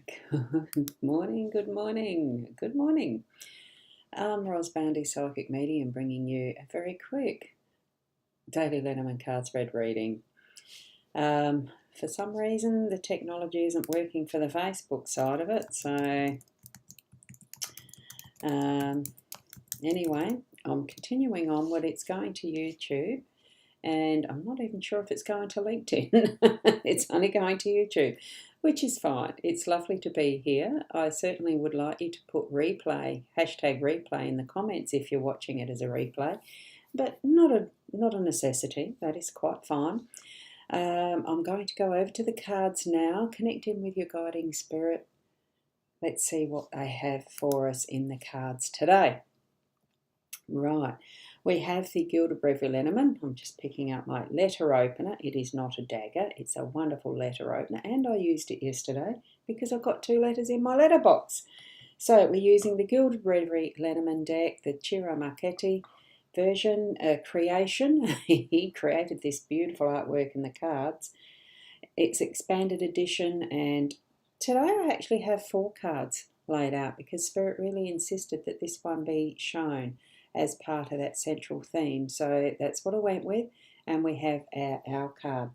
Good morning, good morning, good morning. I'm Ros Bounty, Psychic Medium, bringing you a very quick daily Lenormand card spread reading. For some reason, the technology isn't working for the Facebook side of it, so anyway, I'm continuing on what it's going to YouTube, and I'm not even sure if it's going to LinkedIn. It's only going to YouTube, which is fine. It's lovely to be here. I certainly would like you to put replay, hashtag replay in the comments if you're watching it as a replay, but not a necessity. That is quite fine. I'm going to go over to the cards now, connect in with your guiding spirit. Let's see what they have for us in the cards today. Right, we have the Gilded Breviary Lenormand. I'm just picking up my letter opener. It is not a dagger, it's a wonderful letter opener, and I used it yesterday because I've got 2 letters in my letterbox. So we're using the Gilded Breviary Lenormand deck, the Ciro Marchetti version, creation. He created this beautiful artwork in the cards. It's expanded edition, and today I actually have 4 cards laid out because Spirit really insisted that this one be shown as part of that central theme. So that's what I went with, and we have our owl card.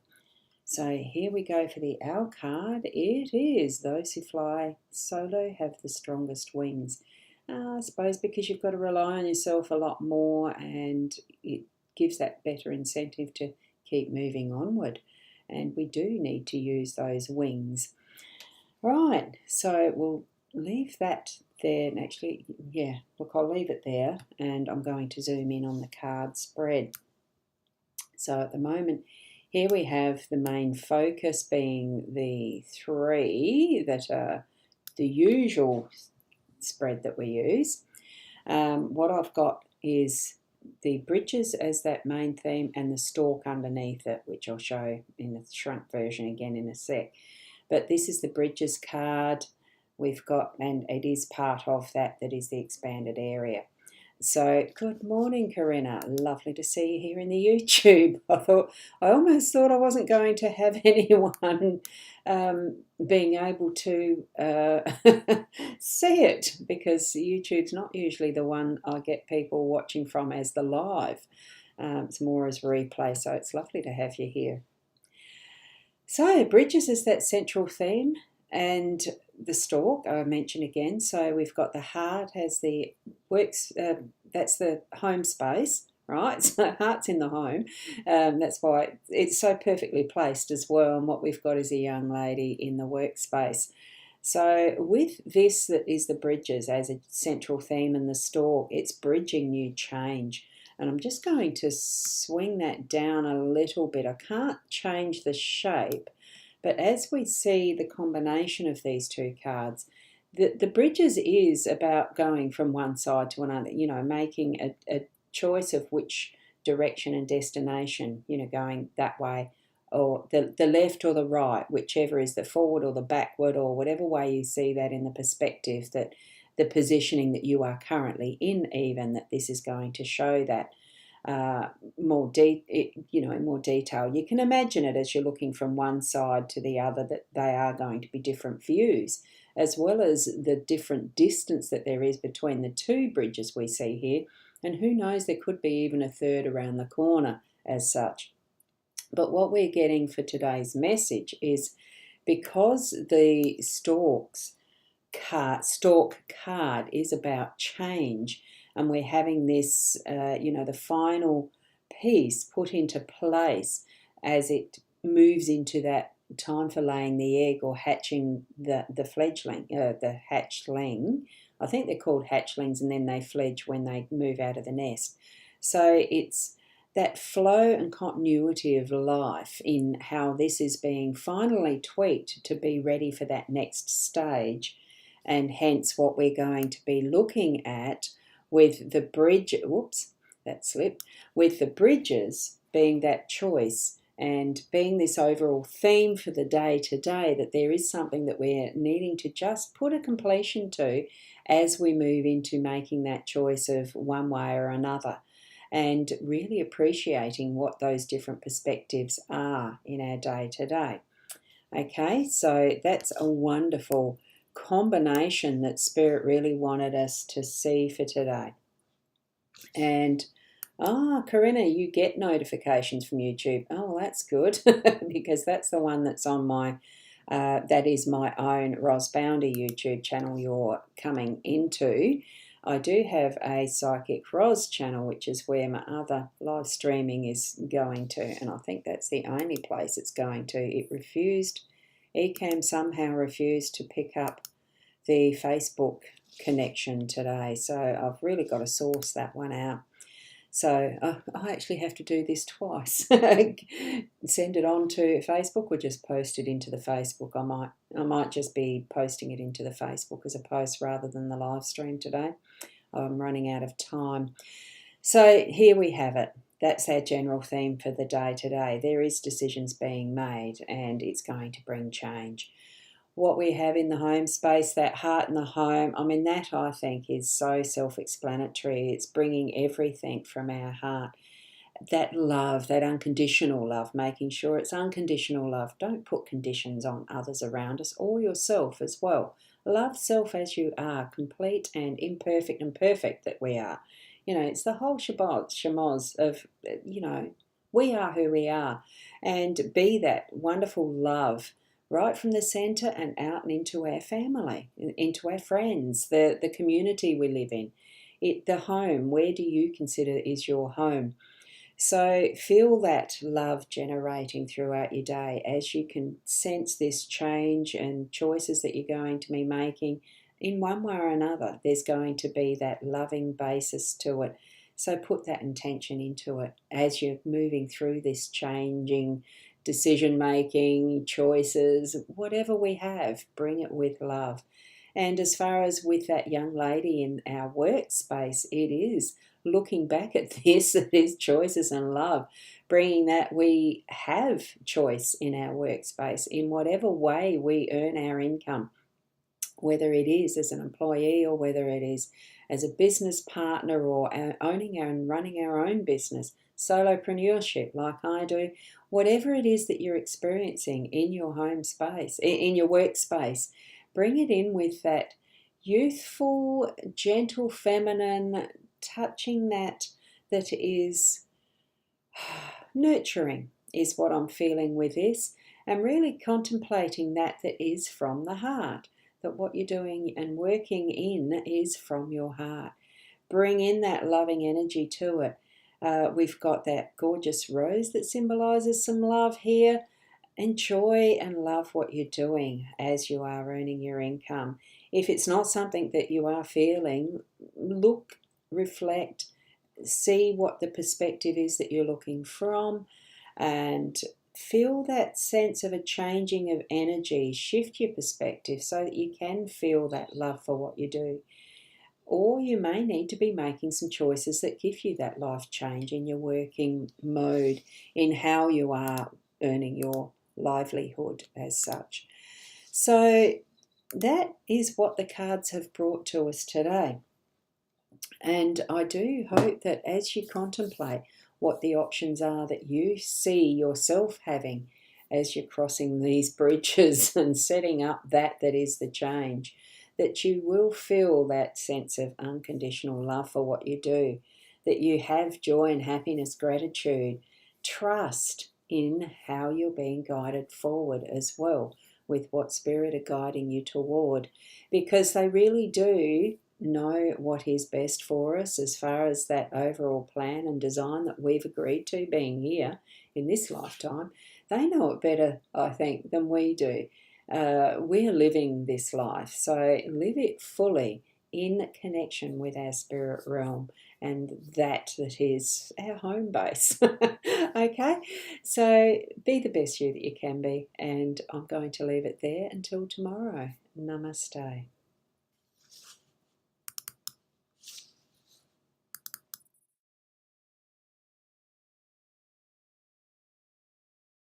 So here we go for the owl card. It is those who fly solo have the strongest wings. I suppose because you've got to rely on yourself a lot more, and it gives that better incentive to keep moving onward. And we do need to use those wings. Right, so we'll leave that there. And actually, yeah, look, I'll leave it there, and I'm going to zoom in on the card spread. So at the moment, here we have the main focus being the 3 that are the usual spread that we use. What I've got is the bridges as that main theme and the stalk underneath it, which I'll show in the shrunk version again in a sec. But this is the bridges card we've got, and it is part of that is the expanded area. So good morning, Corinna. Lovely to see you here in the YouTube. I almost thought I wasn't going to have anyone being able to see it, because YouTube's not usually the one I get people watching from as the live. It's more as replay, so it's lovely to have you here. So bridges is that central theme, and the stalk I mentioned again. So we've got the heart has the works, that's the home space, right? So heart's in the home. That's why it's so perfectly placed as well. And what we've got is a young lady in the workspace. So with this, that is the bridges as a central theme, and the stalk, it's bridging new change. And I'm just going to swing that down a little bit. I can't change the shape, but as we see the combination of these 2 cards, the bridges is about going from one side to another, making a choice of which direction and destination, going that way, or the left or the right, whichever is the forward or the backward, or whatever way you see that in the perspective, that the positioning that you are currently in, even that this is going to show that more detail. You can imagine it as you're looking from one side to the other, that they are going to be different views, as well as the different distance that there is between the 2 bridges we see here, and who knows, there could be even a 3rd around the corner as such. But what we're getting for today's message is, because the stalk card is about change, and we're having this, the final piece put into place as it moves into that time for laying the egg or hatching the fledgling, the hatchling. I think they're called hatchlings, and then they fledge when they move out of the nest. So it's that flow and continuity of life in how this is being finally tweaked to be ready for that next stage, and hence what we're going to be looking at with the bridge, with the bridges being that choice, and being this overall theme for the day today, that there is something that we're needing to just put a completion to as we move into making that choice of one way or another, and really appreciating what those different perspectives are in our day to day. Okay, so that's a wonderful combination that Spirit really wanted us to see for today. And Corinna, you get notifications from YouTube. Oh, well, that's good because that's the one that's on my, that is my own Ros Bounder YouTube channel you're coming into. I do have a Psychic Ros channel, which is where my other live streaming is going to, and I think that's the only place it's going to. It refused, Ecamm somehow refused to pick up the Facebook connection today, so I've really got to source that one out. So I actually have to do this twice. Send it on to Facebook or just post it into the Facebook. I might just be posting it into the Facebook as a post rather than the live stream today. I'm running out of time. So here we have it. That's our general theme for the day today. There is decisions being made and it's going to bring change. What we have in the home space, that heart in the home, I mean, that I think is so self-explanatory. It's bringing everything from our heart. That love, that unconditional love, making sure it's unconditional love. Don't put conditions on others around us or yourself as well. Love self as you are, complete and imperfect and perfect that we are. You know, it's the whole shemos of, you know, we are who we are. And be that wonderful love right from the centre and out and into our family, into our friends, the community we live in, the home. Where do you consider is your home? So feel that love generating throughout your day as you can sense this change and choices that you're going to be making. In one way or another, there's going to be that loving basis to it. So put that intention into it as you're moving through this changing decision-making, choices, whatever we have, bring it with love. And as far as with that young lady in our workspace, it is looking back at this, it is choices and love, bringing that we have choice in our workspace in whatever way we earn our income, whether it is as an employee or whether it is as a business partner or owning and running our own business, solopreneurship like I do, whatever it is that you're experiencing in your home space, in your workspace, bring it in with that youthful, gentle, feminine, touching that is nurturing is what I'm feeling with this, and really contemplating that is from the heart, that what you're doing and working in is from your heart. Bring in that loving energy to it. We've got that gorgeous rose that symbolises some love here. Enjoy and love what you're doing as you are earning your income. If it's not something that you are feeling, look, reflect, see what the perspective is that you're looking from, and feel that sense of a changing of energy. Shift your perspective so that you can feel that love for what you do. Or you may need to be making some choices that give you that life change in your working mode, in how you are earning your livelihood as such. So that is what the cards have brought to us today. And I do hope that as you contemplate what the options are that you see yourself having as you're crossing these bridges and setting up that is the change, that you will feel that sense of unconditional love for what you do, that you have joy and happiness, gratitude, trust in how you're being guided forward as well with what Spirit are guiding you toward, because they really do know what is best for us as far as that overall plan and design that we've agreed to being here in this lifetime. They know it better, I think, than we do. We're living this life, so live it fully in connection with our spirit realm, and that is our home base. Okay, so be the best you that you can be, and I'm going to leave it there until tomorrow. Namaste.